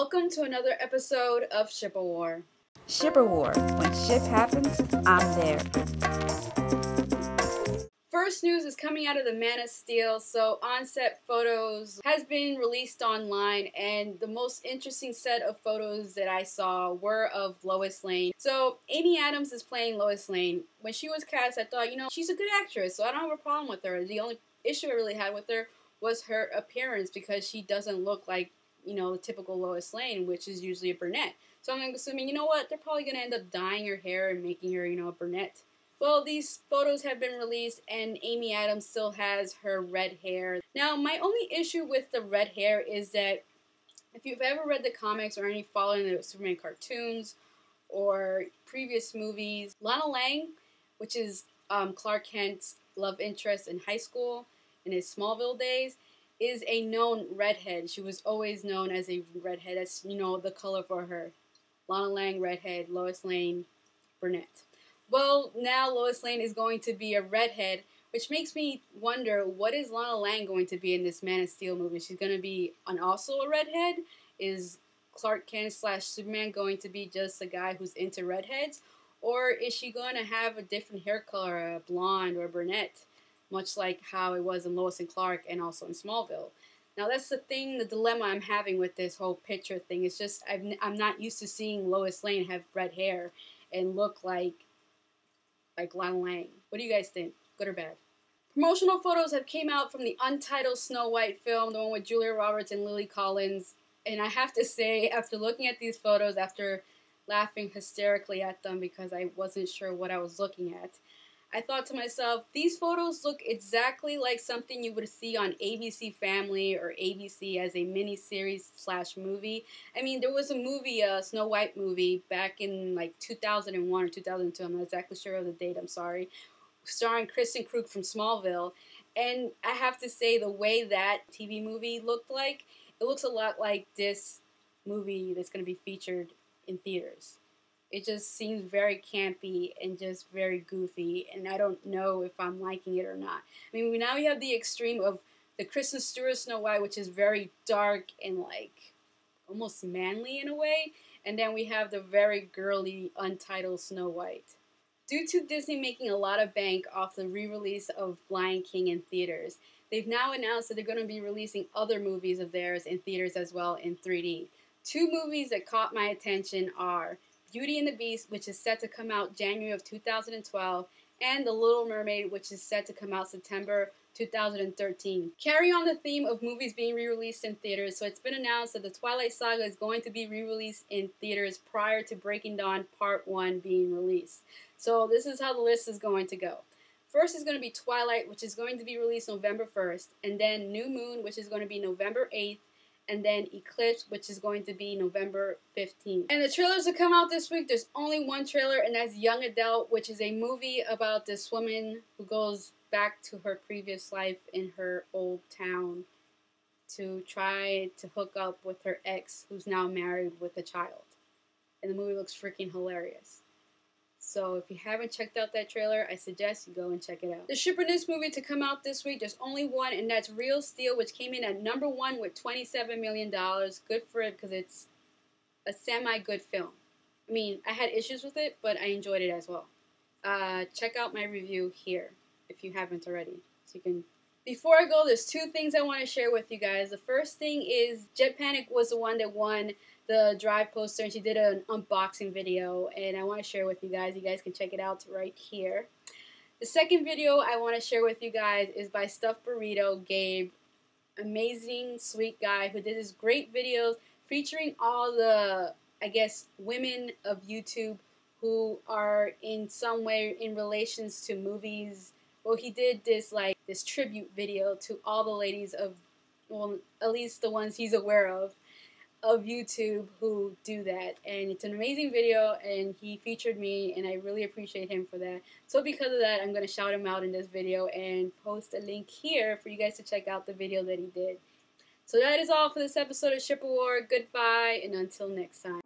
Welcome to another episode of Ship a War. Shipper War. When ship happens, I'm there. First news is coming out of the Man of Steel. So on-set photos has been released online, and the most interesting set of photos that I saw were of Lois Lane. So Amy Adams is playing Lois Lane. When she was cast, I thought, she's a good actress, so I don't have a problem with her. The only issue I really had with her was her appearance, because she doesn't look like, the typical Lois Lane, which is usually a brunette. So I'm assuming, they're probably going to end up dyeing her hair and making her, a brunette. Well, these photos have been released, and Amy Adams still has her red hair. Now, my only issue with the red hair is that if you've ever read the comics or any following the Superman cartoons or previous movies, Lana Lang, which is Clark Kent's love interest in high school in his Smallville days, is a known redhead. She was always known as a redhead. That's, the color for her. Lana Lang, redhead. Lois Lane, brunette. Well, now Lois Lane is going to be a redhead, which makes me wonder, what is Lana Lang going to be in this Man of Steel movie? She's going to be also a redhead? Is Clark Kent / Superman going to be just a guy who's into redheads? Or is she going to have a different hair color, a blonde or a brunette? Much like how it was in Lois and Clark and also in Smallville. Now that's the dilemma I'm having with this whole picture thing. It's just I'm not used to seeing Lois Lane have red hair and look like Lana Lang. What do you guys think? Good or bad? Promotional photos have came out from the Untitled Snow White film, the one with Julia Roberts and Lily Collins. And I have to say, after looking at these photos, after laughing hysterically at them because I wasn't sure what I was looking at, I thought to myself, these photos look exactly like something you would see on ABC Family or ABC as a mini-series / movie. I mean, there was a movie, a Snow White movie, back in 2001 or 2002, I'm not exactly sure of the date, I'm sorry, starring Kristen Krug from Smallville. And I have to say, the way that TV movie looked like, it looks a lot like this movie that's going to be featured in theaters. It just seems very campy and just very goofy, and I don't know if I'm liking it or not. I mean, now we have the extreme of the Kristen Stewart Snow White, which is very dark and almost manly in a way, and then we have the very girly Untitled Snow White. Due to Disney making a lot of bank off the re-release of Lion King in theaters, they've now announced that they're going to be releasing other movies of theirs in theaters as well in 3D. Two movies that caught my attention are Beauty and the Beast, which is set to come out January of 2012, and The Little Mermaid, which is set to come out September 2013. Carry on the theme of movies being re-released in theaters, so it's been announced that the Twilight Saga is going to be re-released in theaters prior to Breaking Dawn Part 1 being released. So this is how the list is going to go. First is going to be Twilight, which is going to be released November 1st, and then New Moon, which is going to be November 8th, and then Eclipse, which is going to be November 15th. And the trailers that come out this week, there's only one trailer, and that's Young Adult, which is a movie about this woman who goes back to her previous life in her old town to try to hook up with her ex, who's now married with a child. And the movie looks freaking hilarious. So if you haven't checked out that trailer, I suggest you go and check it out. The Shipperness movie to come out this week, there's only one, and that's Real Steel, which came in at #1 with $27 million. Good for it, because it's a semi-good film. I mean, I had issues with it, but I enjoyed it as well. Check out my review here, if you haven't already. So you can. Before I go, there's two things I want to share with you guys. The first thing is Jet Panic was the one that won the Drive poster, and she did an unboxing video, and I want to share with you guys. You guys can check it out right here. The second video I want to share with you guys is by Stuffed Burrito Gabe. Amazing, sweet guy who did this great videos featuring all the, women of YouTube who are in some way in relations to movies. Well, he did this tribute video to all the ladies of, well, at least the ones he's aware of YouTube who do that. And it's an amazing video, and he featured me, and I really appreciate him for that. So because of that, I'm going to shout him out in this video and post a link here for you guys to check out the video that he did. So that is all for this episode of Ship a War. Goodbye, and until next time.